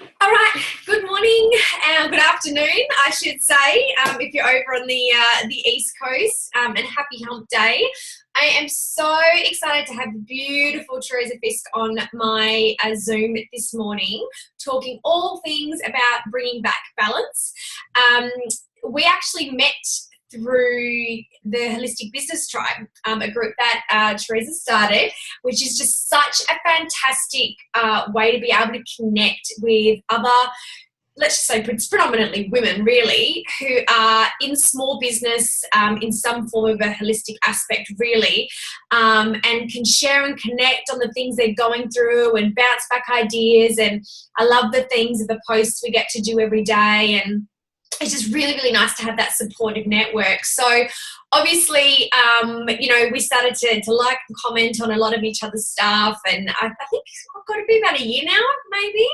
All right. Good morning, good afternoon, I should say, if you're over on the East Coast, and happy Hump Day. I am so excited to have the beautiful Teressa Fisk on my Zoom this morning, talking all things about bringing back balance. We actually met through the Holistic Business Tribe, a group that Teressa started, which is just such a fantastic way to be able to connect with other, let's just say predominantly women really, who are in small business in some form of a holistic aspect really, and can share and connect on the things they're going through and bounce back ideas. And I love the things of the posts we get to do every day, and it's just really, really nice to have that supportive network. So obviously, we started to like and comment on a lot of each other's stuff, and I think I've got to be about a year now, maybe.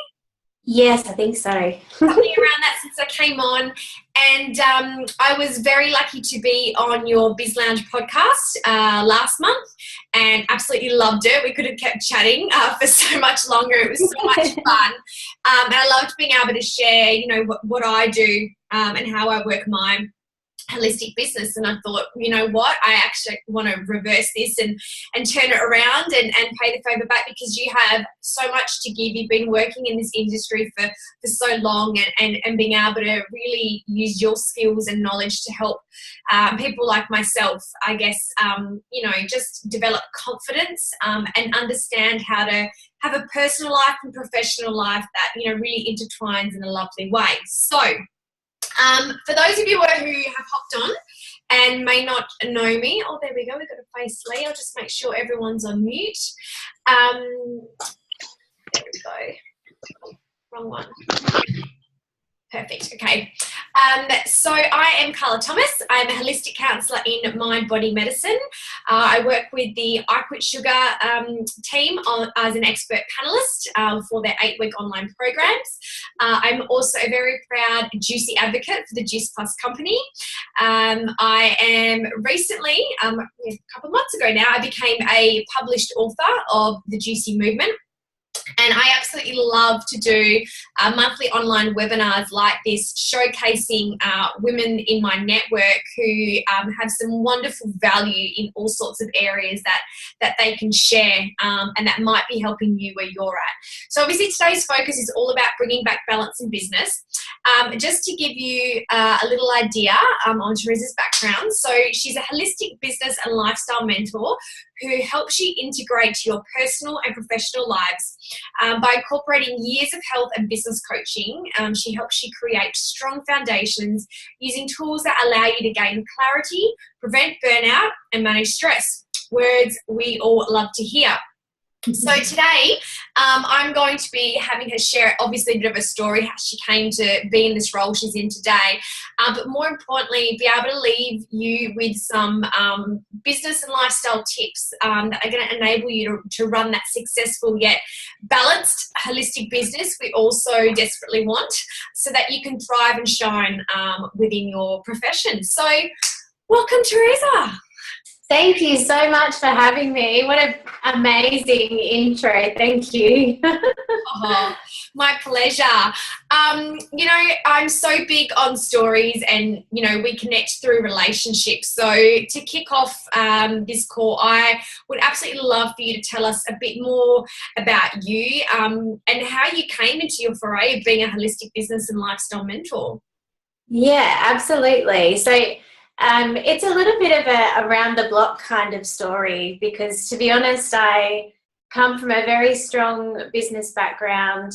Yes, I think so. Something around that since I came on. And I was very lucky to be on your Biz Lounge podcast last month and absolutely loved it. We could have kept chatting for so much longer. It was so much fun. And I loved being able to share, what I do and how I work my holistic business. And I thought, you know what, I actually want to reverse this and turn it around and pay the favor back, because you have so much to give. You've been working in this industry for so long, and being able to really use your skills and knowledge to help people like myself, I guess, just develop confidence and understand how to have a personal life and professional life that, really intertwines in a lovely way. So for those of you who have hopped on and may not know me, oh, there we go, we've got a face Lee. I'll just make sure everyone's on mute. There we go. Wrong one. Perfect. Okay. So I am Carla Thomas. I'm a holistic counsellor in mind body medicine. I work with the I Quit Sugar team as an expert panelist for their 8-week online programs. I'm also a very proud Juicy advocate for the Juice Plus company. I am recently, a couple of months ago now, I became a published author of the Juicy movement. And I absolutely love to do monthly online webinars like this, showcasing women in my network who have some wonderful value in all sorts of areas that they can share and that might be helping you where you're at. So obviously today's focus is all about bringing back balance in business. Just to give you a little idea on Teressa's background. So she's a holistic business and lifestyle mentor who helps you integrate your personal and professional lives by incorporating years of health and business coaching. She helps you create strong foundations using tools that allow you to gain clarity, prevent burnout, and manage stress. Words we all love to hear. So today, I'm going to be having her share, obviously, a bit of a story, how she came to be in this role she's in today, but more importantly, be able to leave you with some business and lifestyle tips that are going to enable you to run that successful yet balanced, holistic business we also desperately want, so that you can thrive and shine within your profession. So welcome, Teressa. Thank you so much for having me. What an amazing intro. Thank you. Oh, my pleasure. I'm so big on stories, and, we connect through relationships. So to kick off this call, I would absolutely love for you to tell us a bit more about you and how you came into your foray of being a holistic business and lifestyle mentor. Yeah, absolutely. So it's a little bit of a around the block kind of story, because to be honest, I come from a very strong business background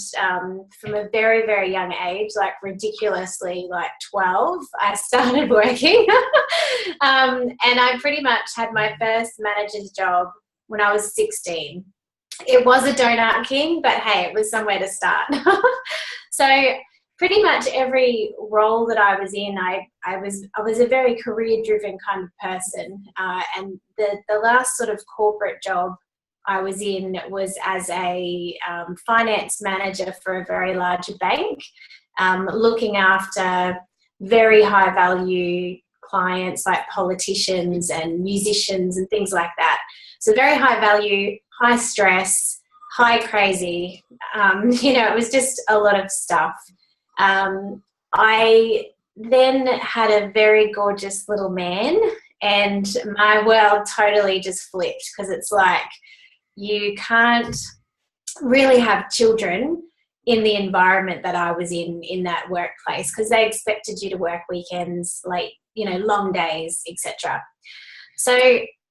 from a very, very young age, like ridiculously, like 12, I started working. And I pretty much had my first manager's job when I was 16. It was a donut king, but hey, it was somewhere to start. So pretty much every role that I was in, I was a very career-driven kind of person. And the last sort of corporate job I was in was as a finance manager for a very large bank, looking after very high-value clients like politicians and musicians and things like that. So very high value, high stress, high crazy. It was just a lot of stuff. I then had a very gorgeous little man, and my world totally just flipped, because it's like you can't really have children in the environment that I was in that workplace, because they expected you to work weekends, late, long days, etc. So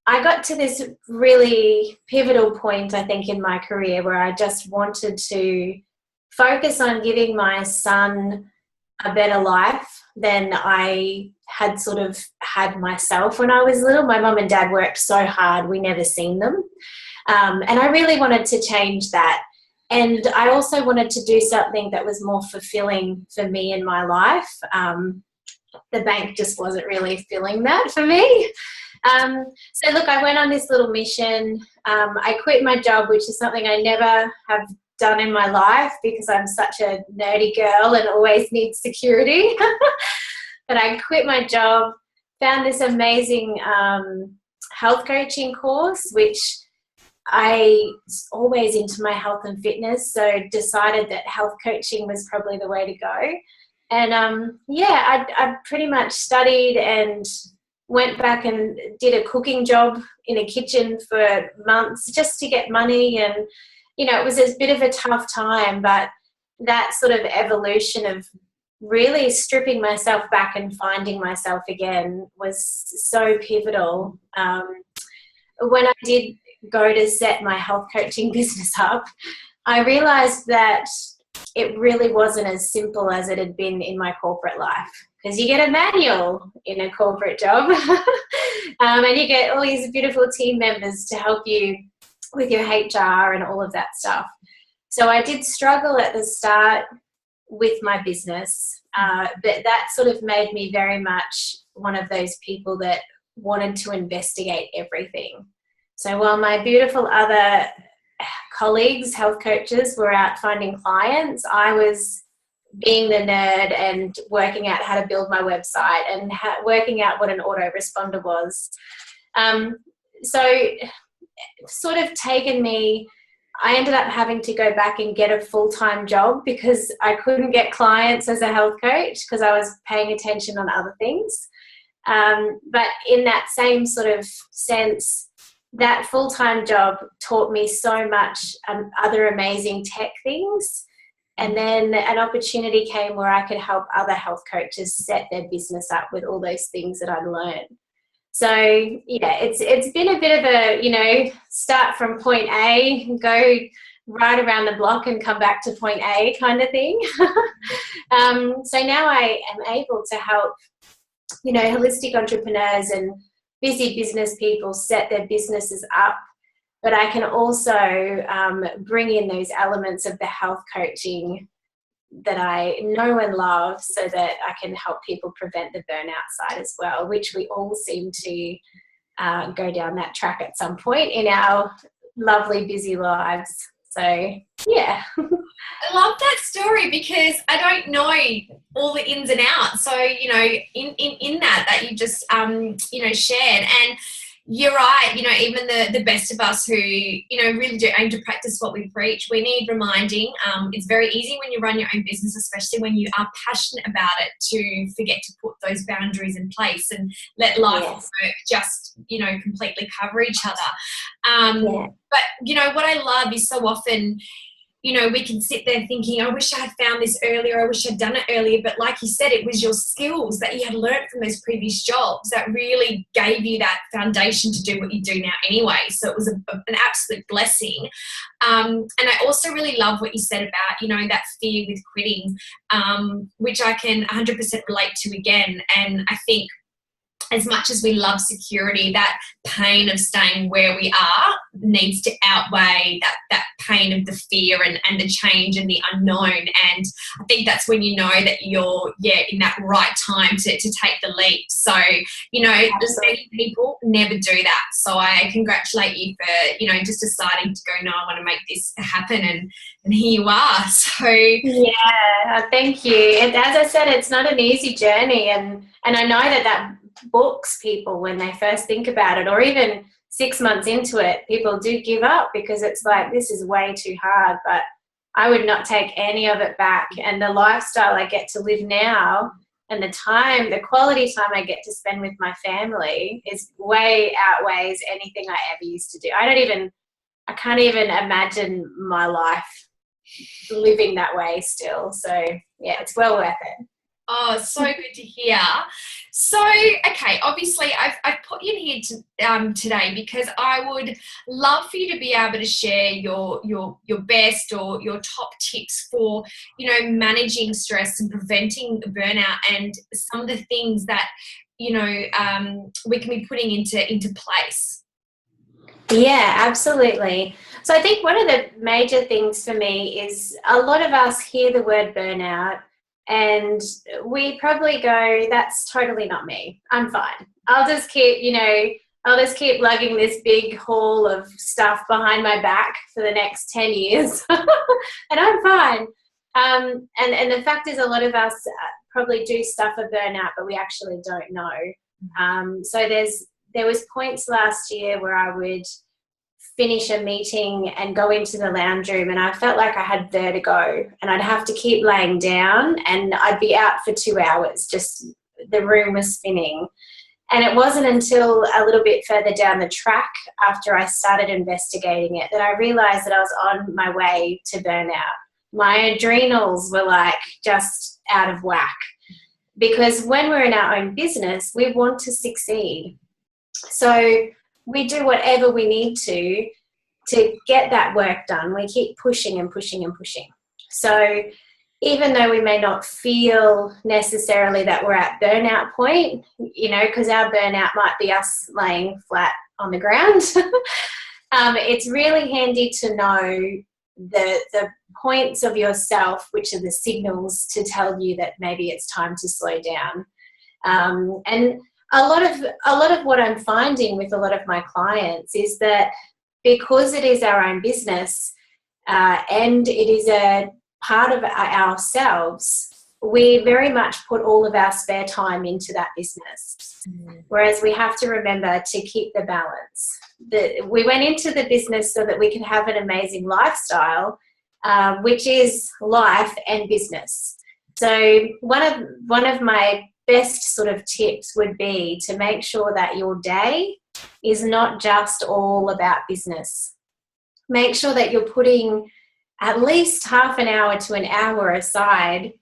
I got to this really pivotal point, I think, in my career, where I just wanted to focus on giving my son a better life than I had sort of had myself when I was little. My mum and dad worked so hard, we never seen them. And I really wanted to change that. And I also wanted to do something that was more fulfilling for me in my life. The bank just wasn't really filling that for me. So look, I went on this little mission. I quit my job, which is something I never have done in my life, because I'm such a nerdy girl and always need security. But I quit my job, found this amazing health coaching course, which I was always into my health and fitness, so decided that health coaching was probably the way to go. And I pretty much studied and went back and did a cooking job in a kitchen for months just to get money. And, it was a bit of a tough time, but that sort of evolution of really stripping myself back and finding myself again was so pivotal. When I did go to set my health coaching business up, I realized that it really wasn't as simple as it had been in my corporate life, because you get a manual in a corporate job and you get all these beautiful team members to help you with your HR and all of that stuff. So I did struggle at the start with my business, but that sort of made me very much one of those people that wanted to investigate everything. So while my beautiful other colleagues, health coaches, were out finding clients, I was being the nerd and working out how to build my website and working out what an autoresponder was. So sort of taken me, I ended up having to go back and get a full-time job, because I couldn't get clients as a health coach because I was paying attention on other things. But in that same sort of sense, that full-time job taught me so much other amazing tech things. And then an opportunity came where I could help other health coaches set their business up with all those things that I'd learned. So, it's been a bit of a, start from point A, go right around the block and come back to point A kind of thing. So now I am able to help, holistic entrepreneurs and busy business people set their businesses up. But I can also bring in those elements of the health coaching that I know and love, so that I can help people prevent the burnout side as well, which we all seem to go down that track at some point in our lovely busy lives. So, yeah. I love that story, because I don't know all the ins and outs. So, in that you just, shared. And you're right, even the best of us who, really do aim to practice what we preach, we need reminding. It's very easy when you run your own business, especially when you are passionate about it, to forget to put those boundaries in place and let life and work just, completely cover each other. But, what I love is so often, we can sit there thinking, I wish I had found this earlier, I wish I'd done it earlier. But like you said, it was your skills that you had learned from those previous jobs that really gave you that foundation to do what you do now anyway. So it was an absolute blessing. And I also really love what you said about, that fear with quitting, which I can 100% relate to again. And I think, as much as we love security, that pain of staying where we are needs to outweigh that pain of the fear and the change and the unknown. And I think that's when you know that you're, in that right time to take the leap. So, many people never do that. So I congratulate you for, just deciding to go, no, I want to make this happen. And here you are. So yeah, thank you. And as I said, it's not an easy journey. And I know that books people when they first think about it, or even 6 months into it, people do give up because it's like, this is way too hard, but I would not take any of it back. And the lifestyle I get to live now and the quality time I get to spend with my family is way outweighs anything I ever used to do. I can't even imagine my life living that way still. So yeah, it's well worth it. Oh, so good to hear. So, okay, obviously I've put you in here today because I would love for you to be able to share your best or your top tips for, managing stress and preventing burnout and some of the things that, we can be putting into place. Yeah, absolutely. So I think one of the major things for me is a lot of us hear the word burnout and we probably go, that's totally not me. I'm fine. I'll just keep lugging this big haul of stuff behind my back for the next 10 years and I'm fine. And the fact is a lot of us probably do suffer burnout, but we actually don't know. So there was points last year where I would finish a meeting and go into the lounge room and I felt like I had vertigo and I'd have to keep laying down and I'd be out for 2 hours, just the room was spinning. And it wasn't until a little bit further down the track after I started investigating it that I realised that I was on my way to burnout. My adrenals were like just out of whack because when we're in our own business, we want to succeed. So we do whatever we need to get that work done. We keep pushing and pushing and pushing. So even though we may not feel necessarily that we're at burnout point, because our burnout might be us laying flat on the ground, it's really handy to know the points of yourself, which are the signals to tell you that maybe it's time to slow down. And a lot of what I'm finding with a lot of my clients is that because it is our own business and it is a part of ourselves, we very much put all of our spare time into that business. Whereas we have to remember to keep the balance. We went into the business so that we can have an amazing lifestyle, which is life and business. So one of my best sort of tips would be to make sure that your day is not just all about business. Make sure that you're putting at least half an hour to an hour aside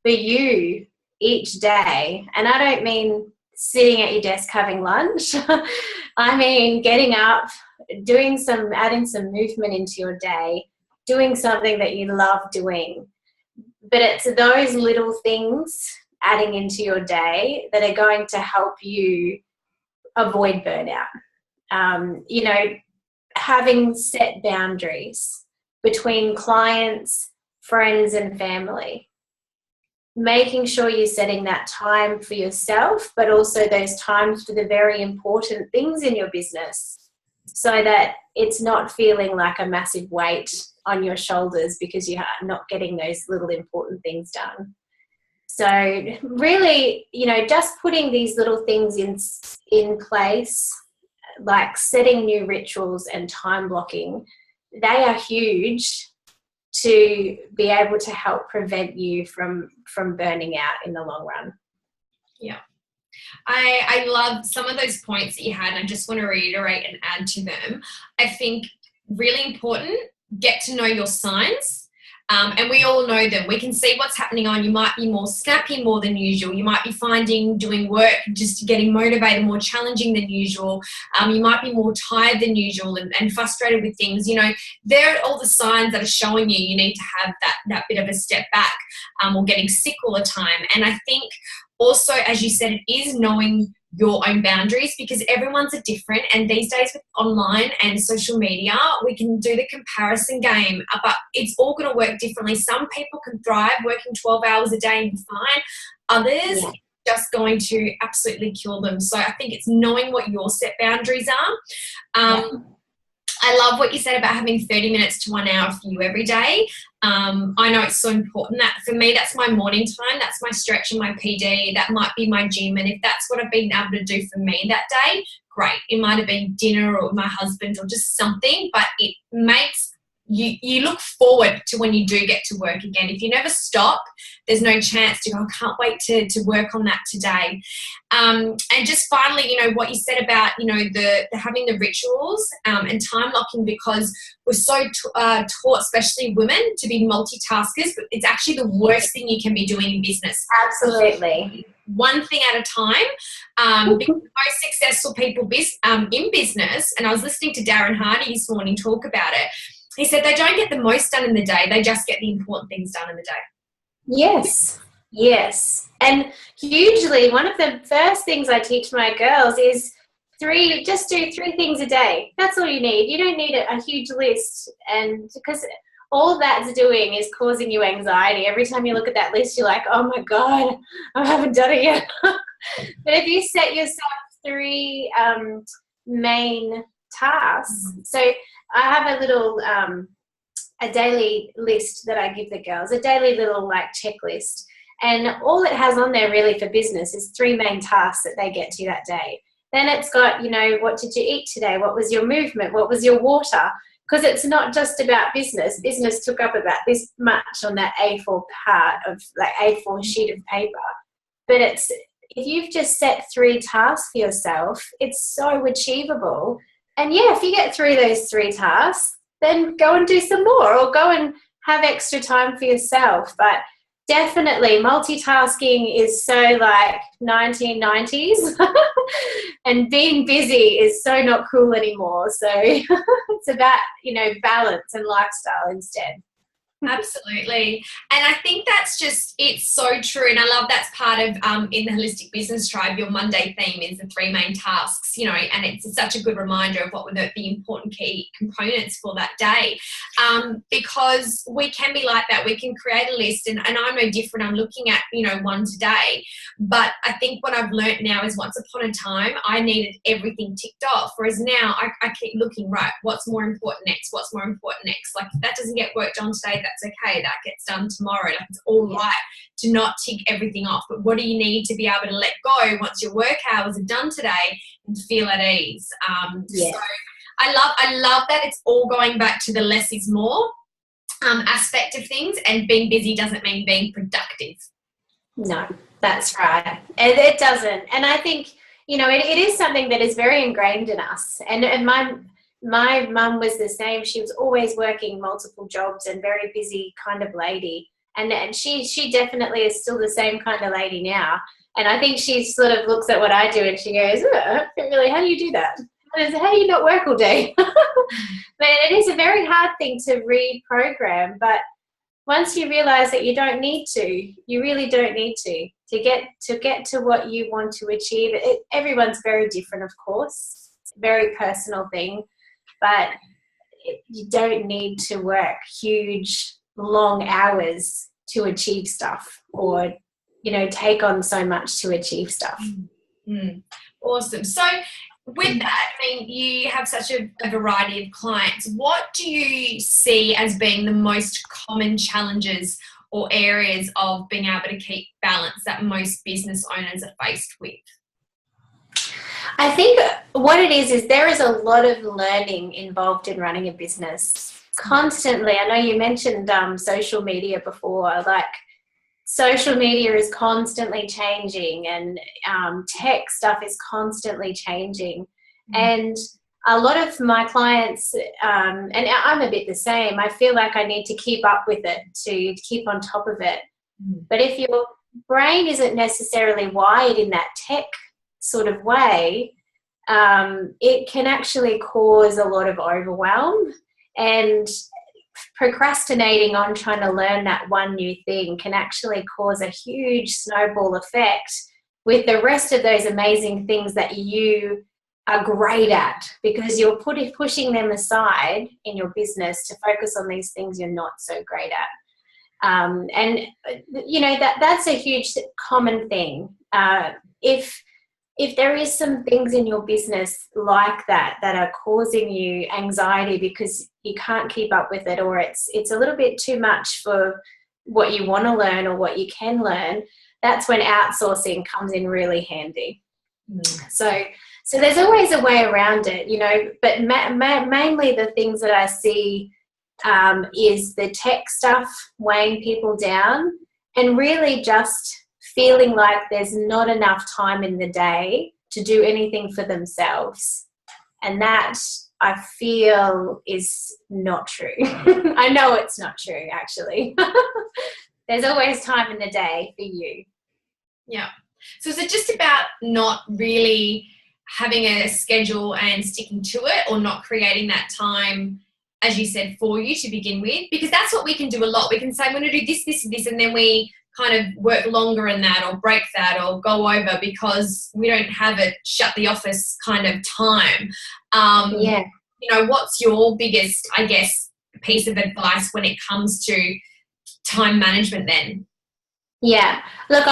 for you each day. And I don't mean sitting at your desk having lunch. I mean getting up, adding some movement into your day, doing something that you love doing. But it's those little things adding into your day that are going to help you avoid burnout. Having set boundaries between clients, friends, and family. Making sure you're setting that time for yourself, but also those times for the very important things in your business so that it's not feeling like a massive weight on your shoulders because you are not getting those little important things done. So really, just putting these little things in place, like setting new rituals and time blocking, they are huge to be able to help prevent you from burning out in the long run. Yeah. I love some of those points that you had, and I just want to reiterate and add to them. I think really important, get to know your signs. And we all know them. We can see what's happening on. You might be more snappy more than usual. You might be finding doing work, just getting motivated, more challenging than usual. You might be more tired than usual and frustrated with things. They're all the signs that are showing you need to have that bit of a step back, or getting sick all the time. And I think also, as you said, it is knowing your own boundaries because everyone's are different, and these days with online and social media we can do the comparison game, but it's all going to work differently. Some people can thrive working 12 hours a day and be fine, others just going to absolutely kill them. So I think it's knowing what your set boundaries are. I love what you said about having 30 minutes to 1 hour for you every day. I know it's so important. That for me, that's my morning time. That's my stretch and my PD. That might be my gym. And if that's what I've been able to do for me that day, great. It might have been dinner or my husband or just something, but it makes you look forward to when you do get to work again. If you never stop, there's no chance to go, I can't wait to work on that today. And just finally, you know, what you said about, you know, the having the rituals and time blocking, because we're so taught, especially women, to be multitaskers, but it's actually the worst thing you can be doing in business. Absolutely. One thing at a time. Because most successful people in business, and I was listening to Darren Hardy this morning talk about it, he said they don't get the most done in the day, they just get the important things done in the day. Yes, yes. And hugely, one of the first things I teach my girls is just do 3 things a day. That's all you need. You don't need a huge list, and because all that's doing is causing you anxiety. Every time you look at that list, you're like, oh my God, I haven't done it yet. But if you set yourself 3 main tasks, so I have a little a daily list that I give the girls, a daily little like checklist, and all it has on there really for business is 3 main tasks that they get to that day. Then it's got, you know, what did you eat today? What was your movement? What was your water? Because it's not just about business. Business took up about this much on that A4 part of like A4 sheet of paper. But it's, if you've just set 3 tasks for yourself, it's so achievable. And yeah, if you get through those 3 tasks, then go and do some more or go and have extra time for yourself. But definitely multitasking is so like 1990s and being busy is so not cool anymore. So it's about, you know, balance and lifestyle instead. Absolutely. And I think that's just, it's so true. And I love that's part of in the Holistic Business Tribe, your Monday theme is the 3 main tasks, you know, and it's such a good reminder of what were the important key components for that day. Because we can be like that. We can create a list, and I'm no different. I'm looking at, you know, one today. But I think what I've learned now is once upon a time, I needed everything ticked off. Whereas now I keep looking, right, what's more important next? What's more important next? Like if that doesn't get worked on today, that's okay, that gets done tomorrow. Like it's all right to not tick everything off, but what do you need to be able to let go once your work hours are done today and feel at ease? So I love that it's all going back to the less is more aspect of things, and being busy doesn't mean being productive. No, that's right. It doesn't. And I think, you know, it is something that is very ingrained in us. And my mum was the same. She was always working multiple jobs and very busy kind of lady. And she definitely is still the same kind of lady now. And I think she sort of looks at what I do and she goes, really, how do you do that? How do you not work all day? But it is a very hard thing to reprogram. But once you realize that you don't need to, you really don't need to get to what you want to achieve. Everyone's very different, of course. It's a very personal thing. But you don't need to work huge, long hours to achieve stuff, or, you know, take on so much to achieve stuff. Awesome. So with that, I mean, you have such a variety of clients. What do you see as being the most common challenges or areas of being able to keep balance that most business owners are faced with? I think what it is there is a lot of learning involved in running a business constantly. I know you mentioned social media before. Like, social media is constantly changing, and tech stuff is constantly changing. And a lot of my clients, and I'm a bit the same, I feel like I need to keep up with it, to keep on top of it. But if your brain isn't necessarily wired in that tech sort of way, it can actually cause a lot of overwhelm, and procrastinating on trying to learn that one new thing can actually cause a huge snowball effect with the rest of those amazing things that you are great at, because you're pushing them aside in your business to focus on these things you're not so great at. And you know, that's a huge common thing. If there is some things in your business like that are causing you anxiety because you can't keep up with it, or it's a little bit too much for what you want to learn or what you can learn, that's when outsourcing comes in really handy. So So there's always a way around it, you know, but mainly the things that I see is the tech stuff weighing people down, and really just feeling like there's not enough time in the day to do anything for themselves. And that, I feel, is not true. I know it's not true, actually. There's always time in the day for you. Yeah. So is it just about not really having a schedule and sticking to it, or not creating that time, as you said, for you to begin with? Because that's what we can do a lot. We can say, I'm going to do this, this, and this, and then we kind of work longer in that, or break that, or go over, because we don't have a shut the office kind of time. Yeah. You know, what's your biggest, I guess, piece of advice when it comes to time management then? Yeah. Look,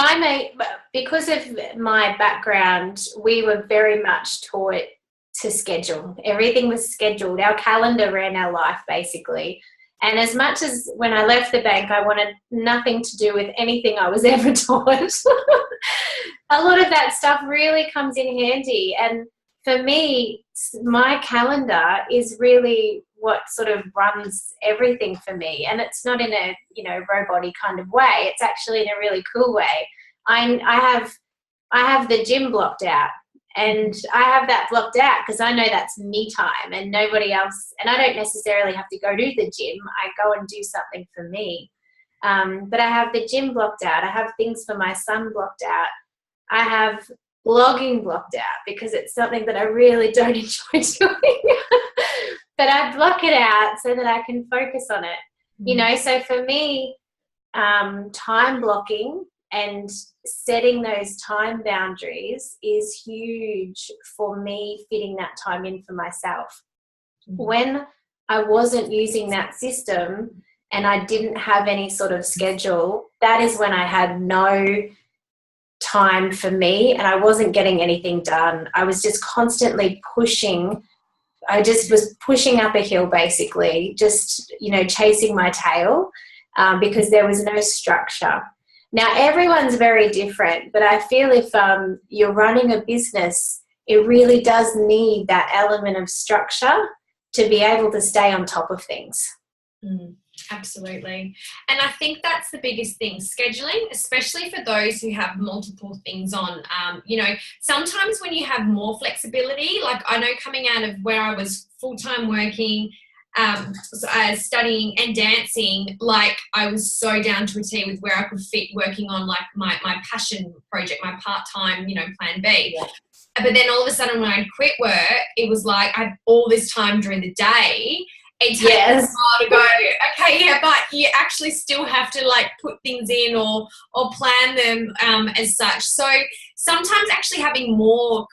because of my background, we were very much taught to schedule. Everything was scheduled. Our calendar ran our life, basically. And as much as when I left the bank, I wanted nothing to do with anything I was ever taught, a lot of that stuff really comes in handy. And for me, my calendar is really what sort of runs everything for me. And it's not in a, you know, robot-y kind of way. It's actually in a really cool way. I have the gym blocked out. And I have that blocked out because I know that's me time and nobody else. And I don't necessarily have to go to the gym. I go and do something for me. But I have the gym blocked out. I have things for my son blocked out. I have blogging blocked out because it's something that I really don't enjoy doing. But I block it out so that I can focus on it. You know, so for me, time blocking and setting those time boundaries is huge for me, fitting that time in for myself. When I wasn't using that system and I didn't have any sort of schedule, that is when I had no time for me and I wasn't getting anything done. I was just constantly pushing. I just was pushing up a hill, basically, just, you know, chasing my tail because there was no structure. Now, everyone's very different, but I feel if you're running a business, it really does need that element of structure to be able to stay on top of things. Absolutely. And I think that's the biggest thing, scheduling, especially for those who have multiple things on. You know, sometimes when you have more flexibility, like I know coming out of where I was full-time working, studying and dancing, like I was so down to a T with where I could fit working on like my passion project, my part-time, you know, plan B. Yeah. But then all of a sudden when I quit work, it was like I have all this time during the day. It takes a while to go, okay, yeah, but you actually still have to like put things in or plan them as such. So sometimes actually having more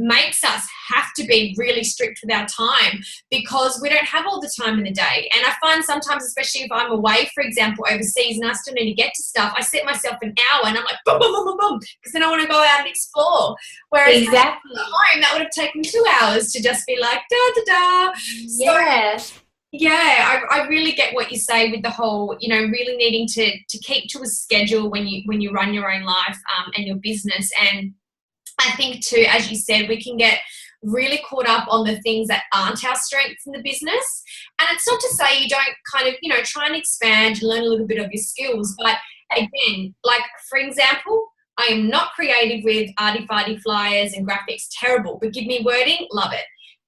makes us have to be really strict with our time because we don't have all the time in the day. And I find sometimes, especially if I'm away, for example, overseas and I still need to get to stuff, I set myself an hour and I'm like, boom, boom, boom, boom, boom, because then I want to go out and explore. Whereas at home, that would have taken 2 hours to just be like, da, da, da. Yes. So, yeah, I really get what you say with the whole, you know, really needing to keep to a schedule when you run your own life and your business. And I think too, as you said, we can get really caught up on the things that aren't our strengths in the business. And it's not to say you don't kind of, you know, try and expand, learn a little bit of your skills. But again, like for example, I am not creative with arty-farty flyers and graphics, terrible, but give me wording, love it.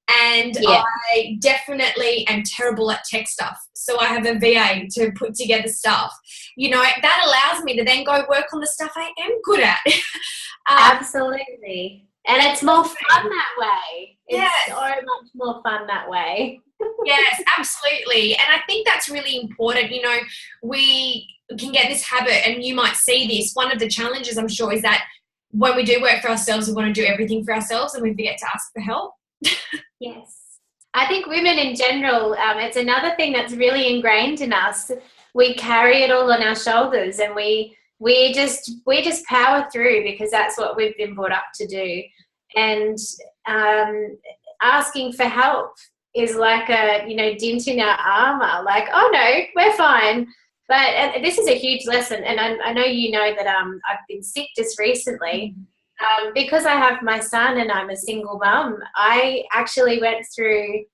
And I definitely am terrible at tech stuff. So I have a VA to put together stuff. You know, that allows me to then go work on the stuff I am good at. Absolutely. And it's more fun that way. It's so much more fun that way. Yes, absolutely. And I think that's really important. You know, we can get this habit, and you might see this. One of the challenges, I'm sure, is that when we do work for ourselves, we want to do everything for ourselves and we forget to ask for help. Yes. I think women in general, it's another thing that's really ingrained in us. We carry it all on our shoulders and we just power through because that's what we've been brought up to do. And asking for help is like a, you know, dint in our armor, like, oh no, we're fine. But this is a huge lesson. And I know you know that I've been sick just recently. Because I have my son and I'm a single mum, I actually went through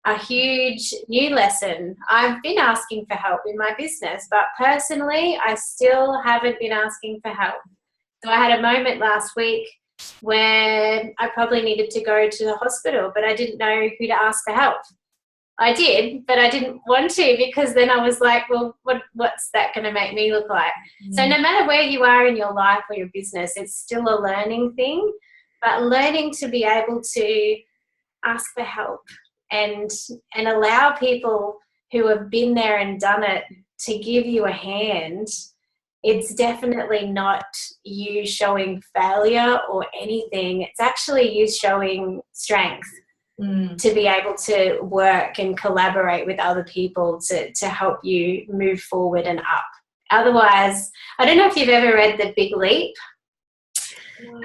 a huge new lesson. I've been asking for help in my business, but personally, I still haven't been asking for help. So I had a moment last week where I probably needed to go to the hospital, but I didn't know who to ask for help. I did, but I didn't want to, because then I was like, well, what's that going to make me look like? So no matter where you are in your life or your business, it's still a learning thing, but learning to be able to ask for help and allow people who have been there and done it to give you a hand. It's definitely not you showing failure or anything. It's actually you showing strength. To be able to work and collaborate with other people to help you move forward and up. Otherwise, I don't know if you've ever read The Big Leap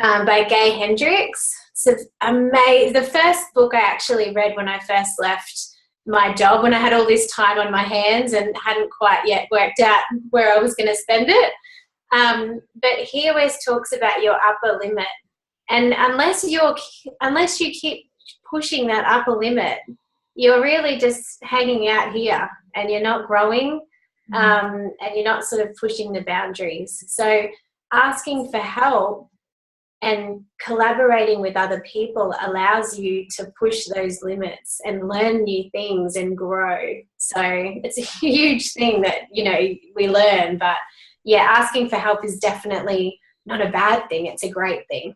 by Gay Hendricks. It's amazing. The first book I actually read when I first left my job, when I had all this time on my hands and hadn't quite yet worked out where I was going to spend it. But he always talks about your upper limit. And unless you keep pushing that upper limit, you're really just hanging out here and you're not growing, and you're not sort of pushing the boundaries. So asking for help and collaborating with other people allows you to push those limits and learn new things and grow. So it's a huge thing that, we learn, but yeah, asking for help is definitely not a bad thing. It's a great thing.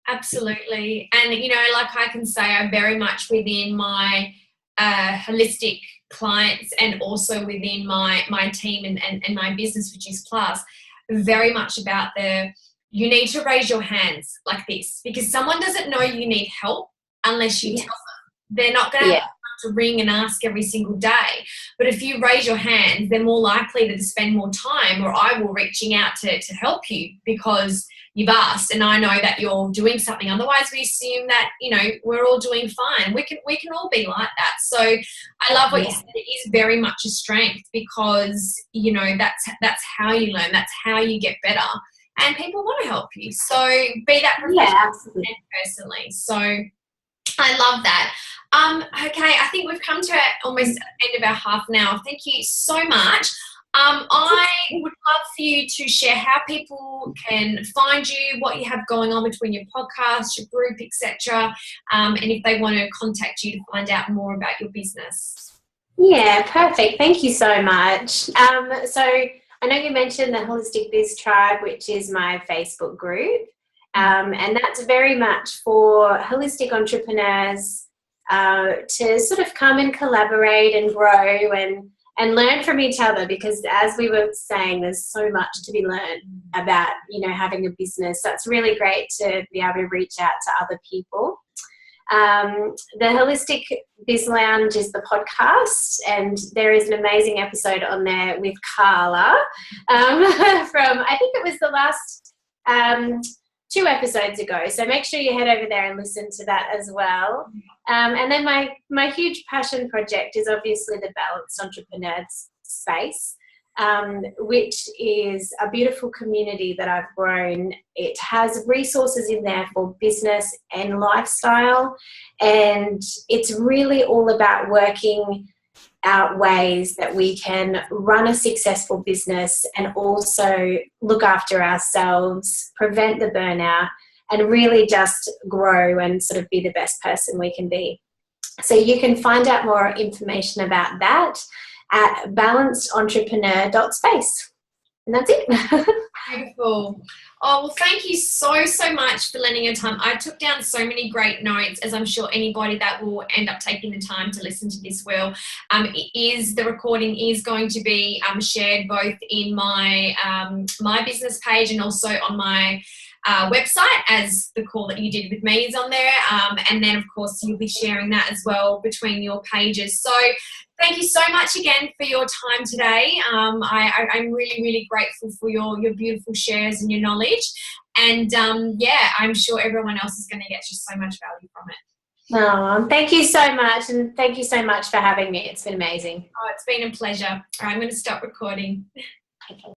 Absolutely. And, like I can say, I'm very much within my holistic clients and also within my team and my business, which is Plus, very much about you need to raise your hands like this, because someone doesn't know you need help unless you tell them. They're not going to have to ring and ask every single day. But if you raise your hands, they're more likely to spend more time, or I will reaching out to help you because you've asked and I know that you're doing something. Otherwise we assume that, we're all doing fine. We can all be like that. So I love what you said. It is very much a strength because, that's how you learn. That's how you get better. And people want to help you. So be that professional and personally. So I love that. Okay, I think we've come to almost the end of our half an hour. Thank you so much. I would love for you to share how people can find you, what you have going on between your podcast, your group, etc., and if they want to contact you to find out more about your business. Yeah, perfect. Thank you so much. So I know you mentioned the Holistic Biz Tribe, which is my Facebook group, and that's very much for holistic entrepreneurs to sort of come and collaborate and grow and learn from each other, because as we were saying, there's so much to be learned about, having a business. So it's really great to be able to reach out to other people. The Holistic Biz Lounge is the podcast, and there is an amazing episode on there with Carla from, I think it was the last 2 episodes ago. So make sure you head over there and listen to that as well. And then my huge passion project is obviously the Balanced Entrepreneurs space, which is a beautiful community that I've grown. It has resources in there for business and lifestyle, and it's really all about working out ways that we can run a successful business and also look after ourselves, prevent the burnout, and really just grow and sort of be the best person we can be. So you can find out more information about that at balancedentrepreneur.space. And that's it. Beautiful. Oh, well, thank you so much for lending your time. I took down so many great notes, as I'm sure anybody that will end up taking the time to listen to this will. The recording is going to be shared both in my my business page and also on my website, as the call that you did with me is on there. And then, of course, you'll be sharing that as well between your pages. So thank you so much again for your time today. I'm really, really grateful for your beautiful shares and your knowledge. And, I'm sure everyone else is going to get just so much value from it. Oh, thank you so much. And thank you so much for having me. It's been amazing. Oh, it's been a pleasure. All right, I'm going to stop recording. Okay.